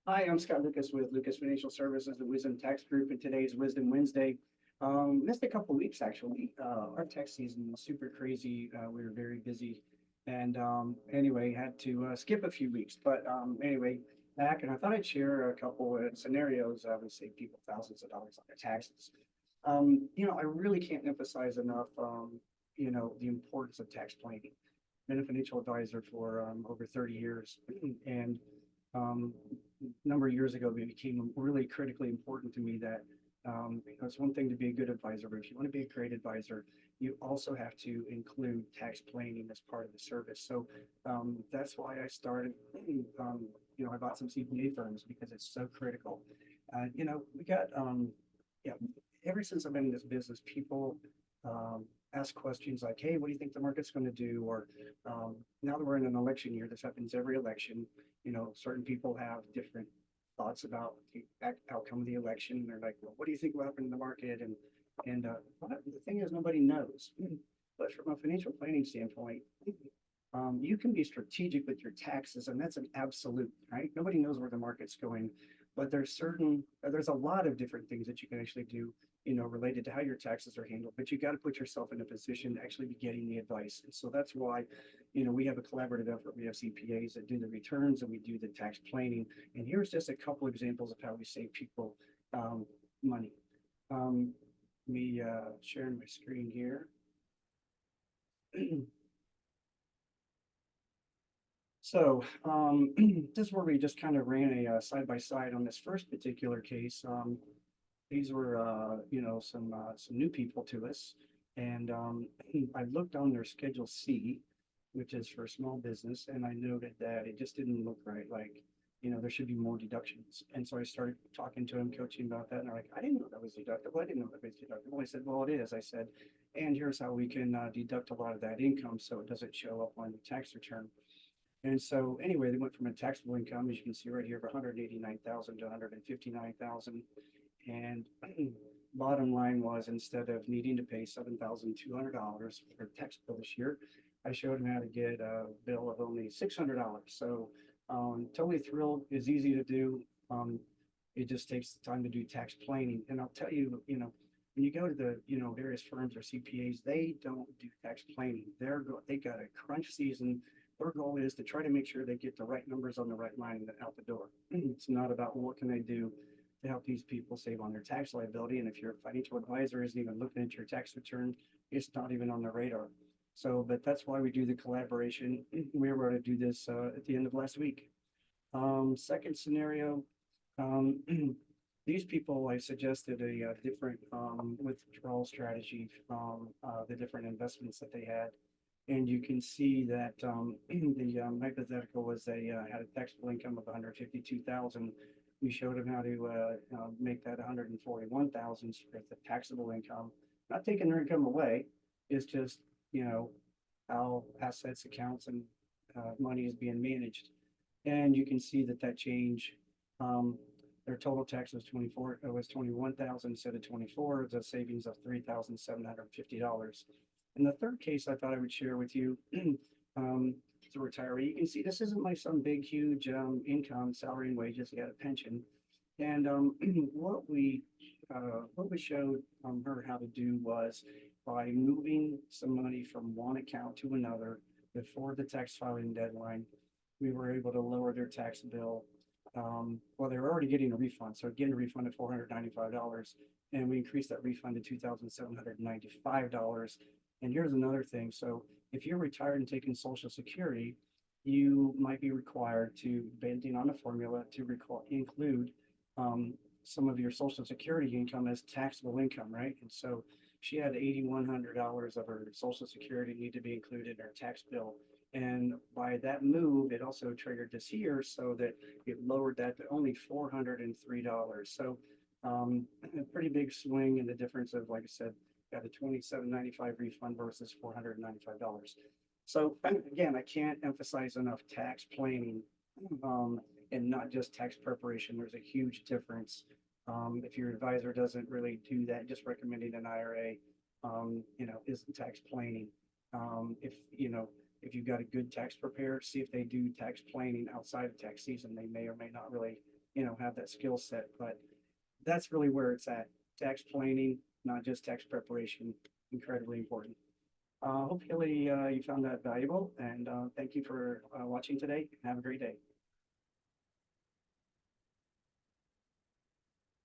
Hi, I'm Scott Lucas with Lucas Financial Services, the Wisdom Tax Group, and today's Wisdom Wednesday. Missed a couple weeks actually. Our tax season was super crazy. We were very busy, and anyway, had to skip a few weeks. But anyway, back, and I thought I'd share a couple of scenarios that would save people thousands of dollars on their taxes. I really can't emphasize enough, the importance of tax planning. Been a financial advisor for over 30 years, and um, a number of years ago, it became really critically important to me that it's one thing to be a good advisor, but if you want to be a great advisor, you also have to include tax planning as part of the service. So that's why I started. I bought some CPA firms because it's so critical. We got yeah. Ever since I've been in this business, people um, ask questions like, "Hey, what do you think the market's going to do?" Or now that we're in an election year, this happens every election. Certain people have different thoughts about the outcome of the election. And they're like, well, what do you think will happen in the market? And the thing is, nobody knows. But from a financial planning standpoint, you can be strategic with your taxes, and that's an absolute, right? Nobody knows where the market's going, but there's a lot of different things that you can actually do, related to how your taxes are handled. But you got to put yourself in a position to actually be getting the advice. And so that's why, we have a collaborative effort. We have CPAs that do the returns and we do the tax planning. And here's just a couple examples of how we save people money. Um, me sharing my screen here. So this is where we just kind of ran a side by side on this first particular case. These were, some new people to us, and I looked on their Schedule C, which is for small business, and I noted that it just didn't look right. Like, there should be more deductions. And so I started talking to them, coaching about that, and they're like, "I didn't know that was deductible. I didn't know that was deductible." I said, "Well, it is." I said, "And here's how we can deduct a lot of that income so it doesn't show up on the tax return." And so anyway, they went from a taxable income, as you can see right here, of 189,000 to 159,000. And bottom line was, instead of needing to pay $7,200 for a tax bill this year, I showed them how to get a bill of only $600. So totally thrilled. It's easy to do. It just takes time to do tax planning. And I'll tell you, when you go to the, various firms or CPAs, they don't do tax planning. They got a crunch season. Their goal is to try to make sure they get the right numbers on the right line and out the door. It's not about what can they do to help these people save on their tax liability. And if your financial advisor isn't even looking at your tax return, it's not even on their radar. So, but that's why we do the collaboration. We were able to do this at the end of last week. Second scenario, um, these people, I suggested a different withdrawal strategy from the different investments that they had. And you can see that the hypothetical was they had a taxable income of 152,000. We showed them how to make that 141,000 for the taxable income, not taking their income away. It's just, you know, how assets, accounts, and money is being managed. And you can see that change. Um, their total tax was 24, it was 21,000 instead of 24, it's a savings of $3,750. And the third case I thought I would share with you, it's a retiree. You can see this isn't like some big, huge income, salary and wages. He had a pension. And what we showed her how to do was by moving some money from one account to another before the tax filing deadline, we were able to lower their tax bill. Well, they were already getting a refund, so getting a refund of $495, and we increased that refund to $2,795. And here's another thing. So if you're retired and taking Social Security, you might be required to, depending on the formula, to include um, some of your Social Security income as taxable income, right? And so she had $8,100 of her Social Security need to be included in her tax bill. And by that move, it also triggered this here so that it lowered that to only $403. So a pretty big swing in the difference of, like I said, got a 27.95 refund versus $495. So again, I can't emphasize enough tax planning um, and not just tax preparation. There's a huge difference. If your advisor doesn't really do that, just recommending an IRA, isn't tax planning. If you've got a good tax preparer, see if they do tax planning outside of tax season. They may or may not really have that skill set, but that's really where it's at. Tax planning, not just tax preparation, incredibly important. Hopefully, you found that valuable, and thank you for watching today. Have a great day.